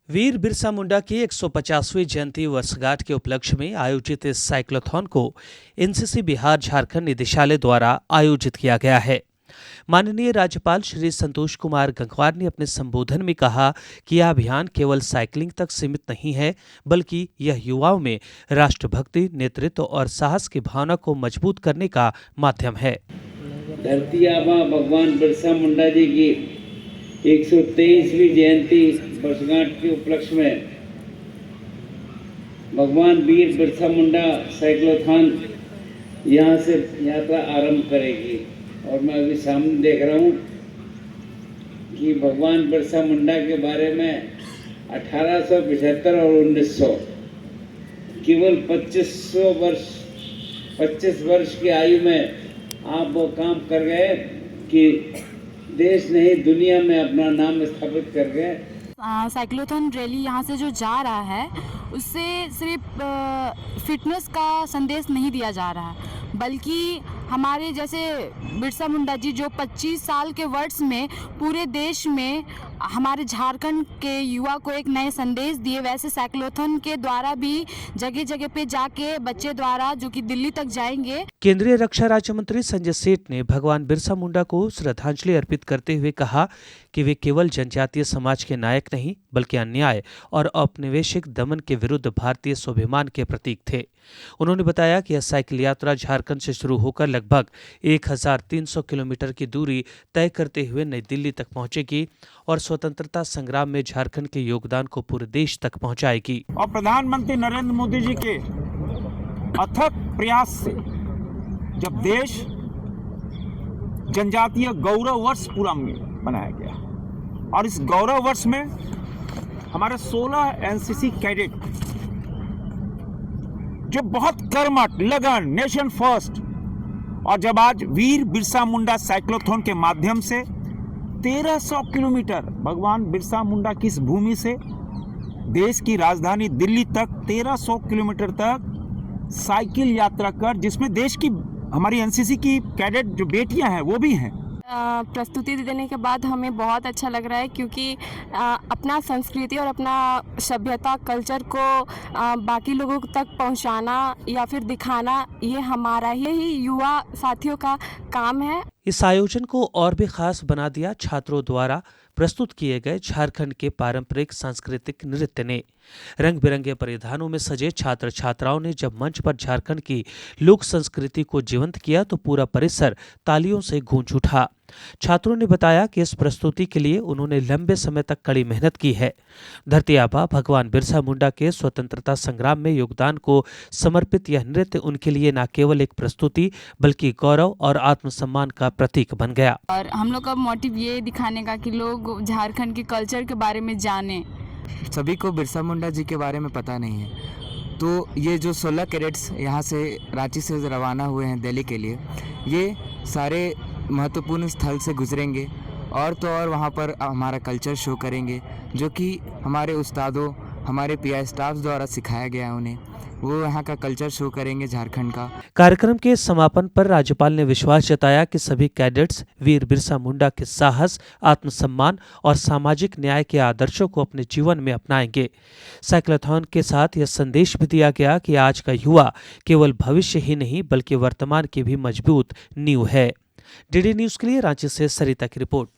वीर बिरसा मुंडा की 150वीं जयंती वर्षगांठ के उपलक्ष्य में आयोजित इस साइक्लोथॉन को एनसीसी बिहार झारखंड निदेशालय द्वारा आयोजित किया गया है। माननीय राज्यपाल श्री संतोष कुमार गंगवार ने अपने संबोधन में कहा कि यह अभियान केवल साइकिलिंग तक सीमित नहीं है, बल्कि यह युवाओं में राष्ट्रभक्ति, नेतृत्व और साहस की भावना को मजबूत करने का माध्यम है। धरती आबा भगवान बिरसा मुंडा जी की 123वीं जयंती वर्षगांठ के उपलक्ष्य में भगवान वीर बिरसा मुंडा साइक्लोथॉन यहाँ से यात्रा आरंभ करेगी। और मैं अभी सामने देख रहा हूँ कि भगवान बिरसा मुंडा के बारे में 1875 और 1900 केवल 25 वर्ष की आयु में आप वो काम कर गए कि देश नहीं दुनिया में अपना नाम स्थापित कर गए। साइक्लोथॉन रैली यहाँ से जो जा रहा है उससे सिर्फ फिटनेस का संदेश नहीं दिया जा रहा है, बल्कि हमारे जैसे बिरसा मुंडा जी जो 25 साल के वर्ष में पूरे देश में हमारे झारखंड के युवा को एक नए संदेश दिए, वैसे साइक्लोथॉन के द्वारा भी जगह जगह पे जाके बच्चे द्वारा जो कि दिल्ली तक जाएंगे। केंद्रीय रक्षा राज्य मंत्री संजय सेठ ने भगवान बिरसा मुंडा को श्रद्धांजलि अर्पित करते हुए कहा कि वे केवल जनजातीय समाज के नायक नहीं, बल्कि अन्याय और औपनिवेशिक दमन के विरुद्ध भारतीय स्वाभिमान के प्रतीक थे। उन्होंने बताया कि यह साइकिल यात्रा झारखंड से शुरू होकर लगभग 1300 किलोमीटर की दूरी तय करते हुए नई दिल्ली तक पहुंचेगी और स्वतंत्रता संग्राम में झारखंड के योगदान को पूरे देश तक पहुंचाएगी। और प्रधानमंत्री नरेंद्र मोदी जी के अथक प्रयास से जब देश जनजातीय गौरव वर्ष पूरा मनाया गया और इस गौरव वर्ष में हमारे 16 एनसीसी कैडेट जो बहुत कर्मठ, लगन, नेशन फर्स्ट, और जब आज वीर बिरसा मुंडा साइक्लोथॉन के माध्यम से 1300 किलोमीटर भगवान बिरसा मुंडा की इस भूमि से देश की राजधानी दिल्ली तक 1300 किलोमीटर तक साइकिल यात्रा कर, जिसमें देश की हमारी एनसीसी की कैडेट जो बेटियां हैं वो भी हैं। प्रस्तुति देने के बाद हमें बहुत अच्छा लग रहा है, क्योंकि अपना संस्कृति और अपना सभ्यता कल्चर को बाकी लोगों तक पहुंचाना या फिर दिखाना, ये हमारा ही युवा साथियों का काम है। इस आयोजन को और भी खास बना दिया छात्रों द्वारा प्रस्तुत किए गए झारखंड के पारंपरिक सांस्कृतिक नृत्य ने। रंग बिरंगे परिधानों में सजे छात्र छात्राओं ने जब मंच पर झारखंड की लोक संस्कृति को जीवंत किया तो पूरा परिसर तालियों से गूंज उठा। छात्रों ने बताया कि इस प्रस्तुति के लिए उन्होंने लंबे समय तक कड़ी मेहनत की है। धरती आबा भगवान बिरसा मुंडा के स्वतंत्रता संग्राम में योगदान को समर्पित यह नृत्य उनके लिए न केवल एक प्रस्तुति बल्कि गौरव और आत्मसम्मान का प्रतीक बन गया। और हम लोग का मोटिव ये दिखाने का कि लोग झारखंड के कल्चर के बारे में जाने। सभी को बिरसा मुंडा जी के बारे में पता नहीं है, तो ये जो 16 कैडेट्स यहाँ से रांची से रवाना हुए हैं दिल्ली के लिए, ये सारे महत्वपूर्ण स्थल से गुजरेंगे और तो और वहाँ पर हमारा कल्चर शो करेंगे, जो कि हमारे उस्तादों, हमारे पीआई स्टाफ द्वारा सिखाया गया है उन्हें, वो यहाँ का कल्चर शो करेंगे झारखंड का। कार्यक्रम के समापन पर राज्यपाल ने विश्वास जताया कि सभी कैडेट्स वीर बिरसा मुंडा के साहस, आत्मसम्मान और सामाजिक न्याय के आदर्शों को अपने जीवन में अपनाएंगे। साइक्लोथॉन के साथ यह संदेश भी दिया गया कि आज का युवा केवल भविष्य ही नहीं बल्कि वर्तमान की भी मजबूत नींव है। डीडी न्यूज के लिए रांची से सरिता की रिपोर्ट।